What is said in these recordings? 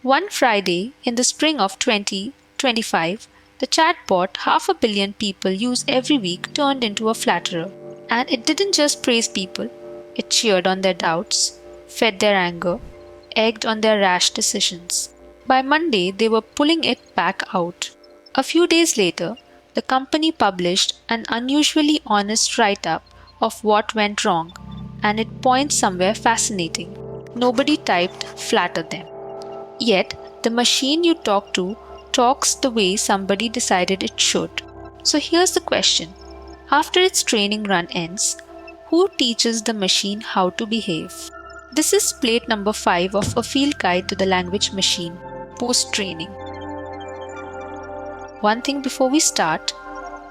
One Friday in the spring of 2025, the chatbot 500 million people use every week turned into a flatterer. And it didn't just praise people, it cheered on their doubts, fed their anger, egged on their rash decisions. By Monday, they were pulling it back out. A few days later, the company published an unusually honest write-up of what went wrong, and it points somewhere fascinating. Nobody typed flatter them. Yet, the machine you talk to talks the way somebody decided it should. So here's the question. After its training run ends, who teaches the machine how to behave? This is plate number 5 of a field guide to the language machine, post-training. One thing before we start,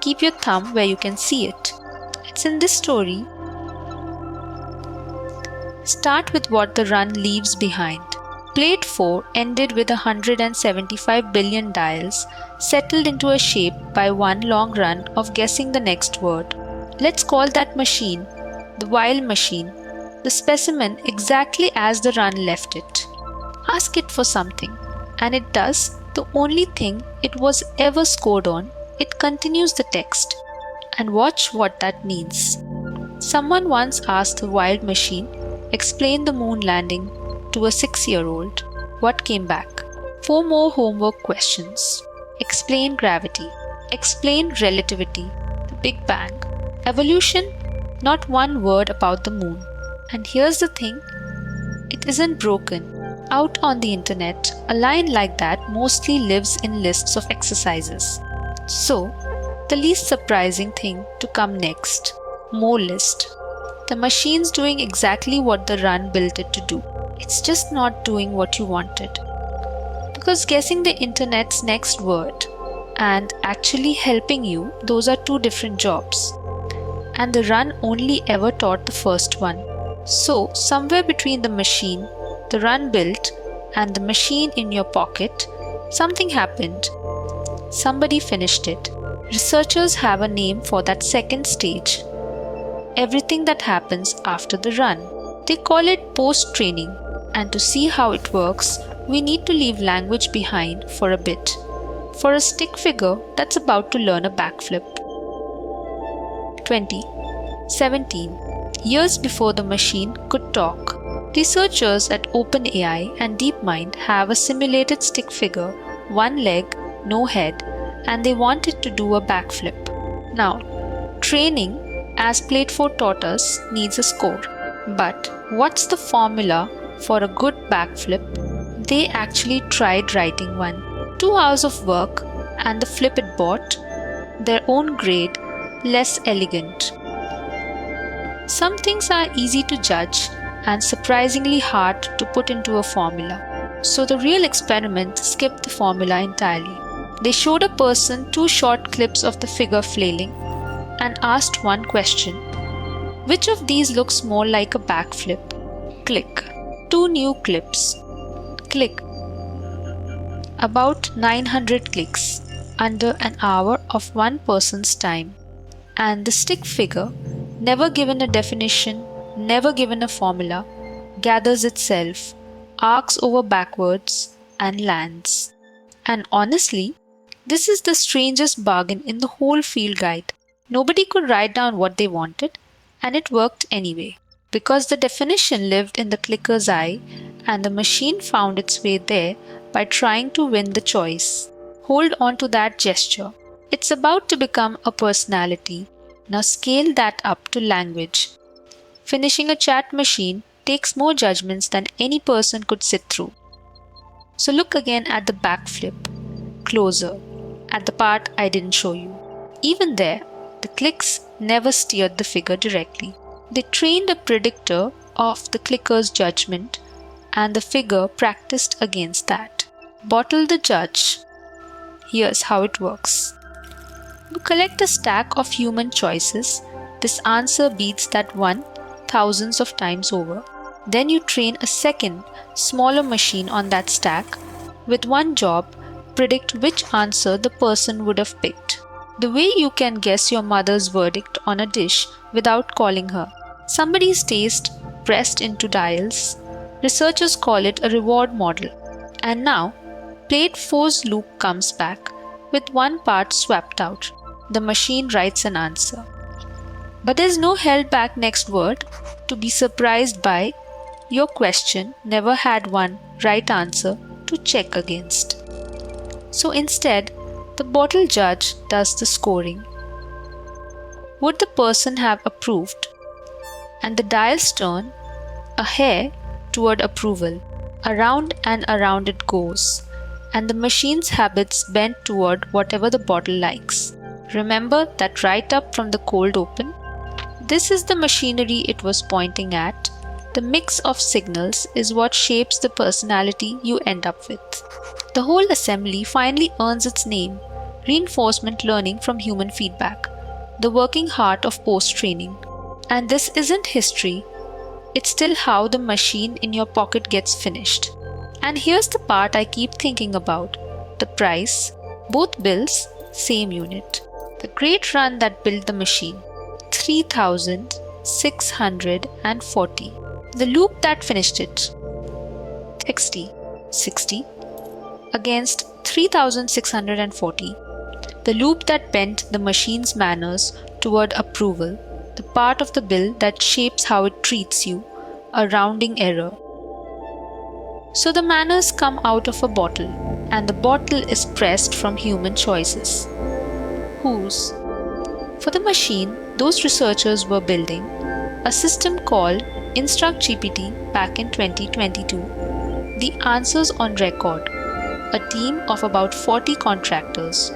keep your thumb where you can see it. It's in this story. Start with what the run leaves behind. Plate 4 ended with 175 billion dials settled into a shape by one long run of guessing the next word. Let's call that machine the wild machine, the specimen exactly as the run left it. Ask it for something, and it does the only thing it was ever scored on. It continues the text. And watch what that means. Someone once asked the wild machine, explain the moon landing to a 6-year-old. What came back? 4 more homework questions. Explain gravity. Explain relativity. The Big Bang. Evolution? Not one word about the moon. And here's the thing. It isn't broken. Out on the internet, a line like that mostly lives in lists of exercises. So, the least surprising thing to come next. More list. The machine's doing exactly what the run built it to do. It's just not doing what you wanted. Because guessing the internet's next word and actually helping you, those are 2 different jobs. And the run only ever taught the first one. So, somewhere between the machine the run built and the machine in your pocket, something happened. Somebody finished it. Researchers have a name for that second stage. Everything that happens after the run. They call it post-training. And to see how it works, we need to leave language behind for a bit. For a stick figure that's about to learn a backflip. 2017. Years before the machine could talk, researchers at OpenAI and DeepMind have a simulated stick figure, 1 leg, no head, and they want it to do a backflip. Now, training, as plate 4 taught us, needs a score. But what's the formula for a good backflip? They actually tried writing one. 2 hours of work, and the flip it bought their own grade, less elegant. Some things are easy to judge and surprisingly hard to put into a formula. So the real experiment skipped the formula entirely. They showed a person 2 short clips of the figure flailing and asked one question. Which of these looks more like a backflip? Click. 2 new clips. Click. About 900 clicks under an hour of one person's time. And the stick figure, never given a definition, never given a formula, gathers itself, arcs over backwards, and lands. And honestly, this is the strangest bargain in the whole field guide. Nobody could write down what they wanted, and it worked anyway. Because the definition lived in the clicker's eye, and the machine found its way there by trying to win the choice. Hold on to that gesture. It's about to become a personality. Now scale that up to language. Finishing a chat machine takes more judgments than any person could sit through. So look again at the backflip, closer, at the part I didn't show you. Even there, the clicks never steered the figure directly. They trained a predictor of the clicker's judgment, and the figure practiced against that. Bottle the judge. Here's how it works. You collect a stack of human choices. This answer beats that one thousands of times over. Then you train a second, smaller machine on that stack with one job, predict which answer the person would have picked. The way you can guess your mother's verdict on a dish without calling her. Somebody's taste pressed into dials. Researchers call it a reward model. And now, plate 4's loop comes back, with one part swapped out. The machine writes an answer. But there's no held back next word to be surprised by. Your question never had one right answer to check against. So instead, the bottle judge does the scoring. Would the person have approved? And the dials turn a hair toward approval. Around and around it goes, and the machine's habits bend toward whatever the bottle likes. Remember that right up from the cold open? This is the machinery it was pointing at. The mix of signals is what shapes the personality you end up with. The whole assembly finally earns its name, reinforcement learning from human feedback, the working heart of post-training. And this isn't history, it's still how the machine in your pocket gets finished. And here's the part I keep thinking about, the price. Both bills, same unit. The great run that built the machine, 3,640. The loop that finished it, 60 against 3,640. The loop that bent the machine's manners toward approval, the part of the bill that shapes how it treats you, a rounding error. So the manners come out of a bottle, and the bottle is pressed from human choices. Whose? For the machine, those researchers were building a system called InstructGPT back in 2022. The answers on record, a team of about 40 contractors,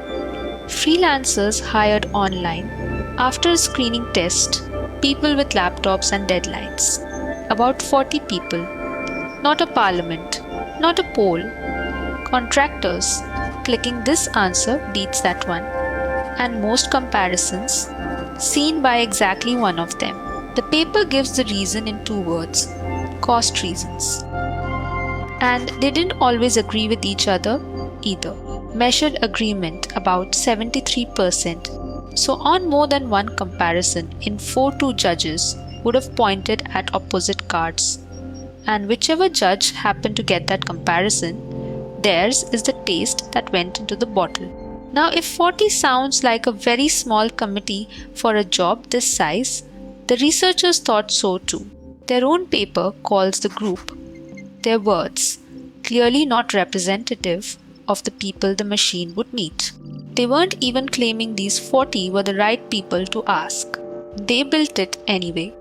freelancers hired online after a screening test, people with laptops and deadlines. About 40 people. Not a parliament, not a poll. Contractors. Clicking this answer beats that one. And most comparisons seen by exactly one of them. The paper gives the reason in 2 words: cost reasons. And they didn't always agree with each other either. Measured agreement about 73%. So on more than one comparison, in 4-2 judges would have pointed at opposite cards. And whichever judge happened to get that comparison, theirs is the taste that went into the bottle. Now, if 40 sounds like a very small committee for a job this size, the researchers thought so too. Their own paper calls the group, their words, clearly not representative of the people the machine would meet. They weren't even claiming these 40 were the right people to ask. They built it anyway.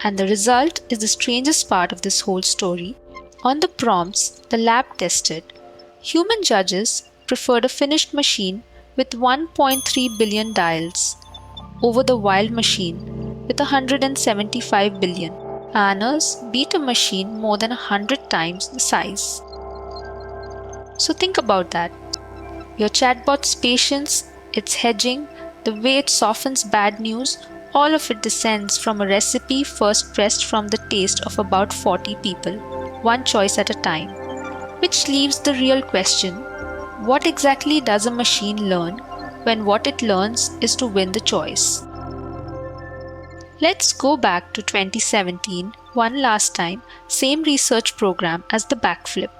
And the result is the strangest part of this whole story. On the prompts the lab tested, human judges preferred a finished machine with 1.3 billion dials over the wild machine with 175 billion. Anners beat a machine more than 100 times the size. So think about that. Your chatbot's patience, its hedging, the way it softens bad news, all of it descends from a recipe first pressed from the taste of about 40 people, one choice at a time. Which leaves the real question, what exactly does a machine learn when what it learns is to win the choice? Let's go back to 2017, one last time, same research program as the backflip.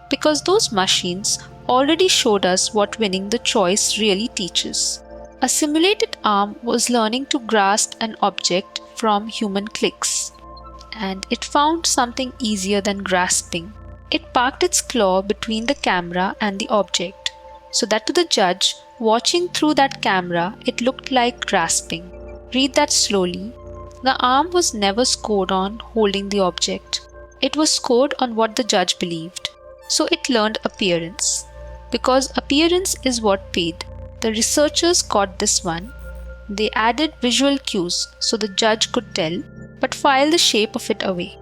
Because those machines already showed us what winning the choice really teaches. A simulated arm was learning to grasp an object from human clicks, and it found something easier than grasping. It parked its claw between the camera and the object, so that to the judge watching through that camera it looked like grasping. Read that slowly. The arm was never scored on holding the object. It was scored on what the judge believed. So it learned appearance. Because appearance is what paid. The researchers caught this one. They added visual cues so the judge could tell, but file the shape of it away.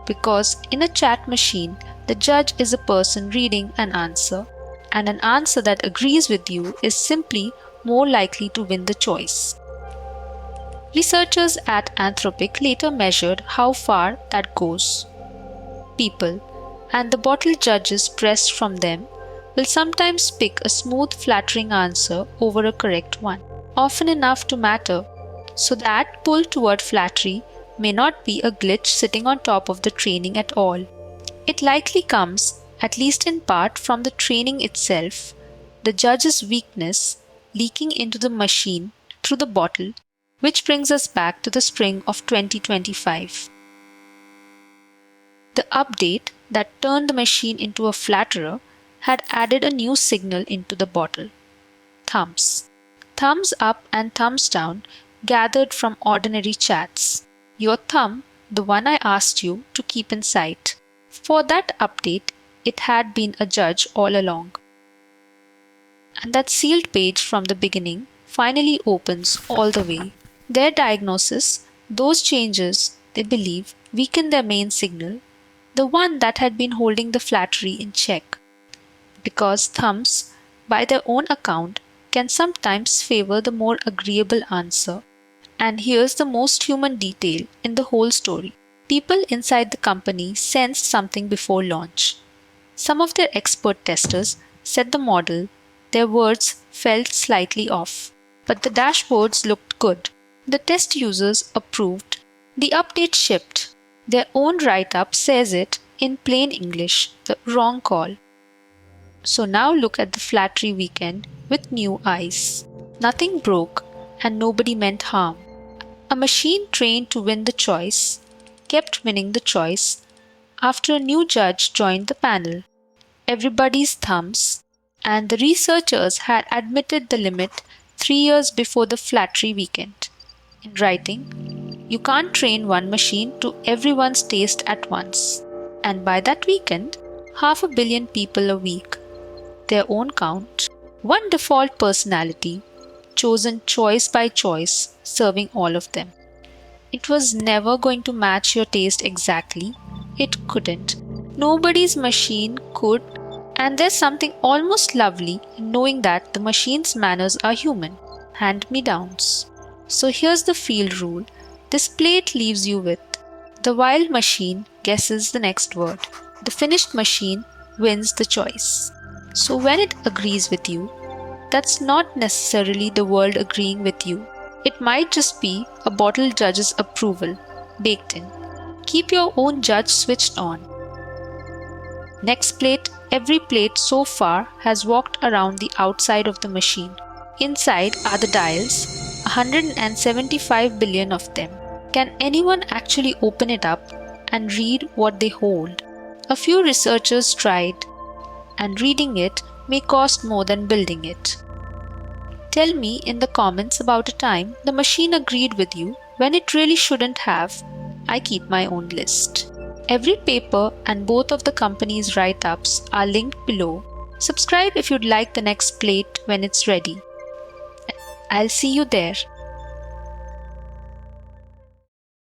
Because in a chat machine, the judge is a person reading an answer, and an answer that agrees with you is simply more likely to win the choice. Researchers at Anthropic later measured how far that goes. People, and the bottle judges pressed from them, will sometimes pick a smooth, flattering answer over a correct one, often enough to matter, so that pull toward flattery may not be a glitch sitting on top of the training at all. It likely comes, at least in part, from the training itself, the judge's weakness leaking into the machine through the bottle, which brings us back to the spring of 2025. The update that turned the machine into a flatterer had added a new signal into the bottle: thumbs. Thumbs up and thumbs down gathered from ordinary chats. Your thumb, the one I asked you to keep in sight. For that update, it had been a judge all along. And that sealed page from the beginning finally opens all the way. Their diagnosis, those changes, they believe, weaken their main signal, the one that had been holding the flattery in check. Because thumbs, by their own account, can sometimes favor the more agreeable answer. And here's the most human detail in the whole story. People inside the company sensed something before launch. Some of their expert testers said the model, their words felt slightly off, but the dashboards looked good. The test users approved. The update shipped. Their own write-up says it in plain English, the wrong call. So now look at the flattery weekend with new eyes. Nothing broke and nobody meant harm. A machine trained to win the choice kept winning the choice after a new judge joined the panel. Everybody's thumbs, and the researchers had admitted the limit 3 years before the flattery weekend. In writing, you can't train one machine to everyone's taste at once. And by that weekend, 500 million people a week, their own count, one default personality, chosen choice by choice, serving all of them. It was never going to match your taste exactly. It couldn't. Nobody's machine could, and there's something almost lovely in knowing that the machine's manners are human, hand-me-downs. So here's the field rule. This plate leaves you with: the wild machine guesses the next word. The finished machine wins the choice. So when it agrees with you, that's not necessarily the world agreeing with you. It might just be a bottle judge's approval, baked in. Keep your own judge switched on. Next plate, every plate so far has walked around the outside of the machine. Inside are the dials, 175 billion of them. Can anyone actually open it up and read what they hold? A few researchers tried, and reading it may cost more than building it. Tell me in the comments about a time the machine agreed with you when it really shouldn't have. I keep my own list. Every paper and both of the company's write-ups are linked below. Subscribe if you'd like the next plate when it's ready. I'll see you there.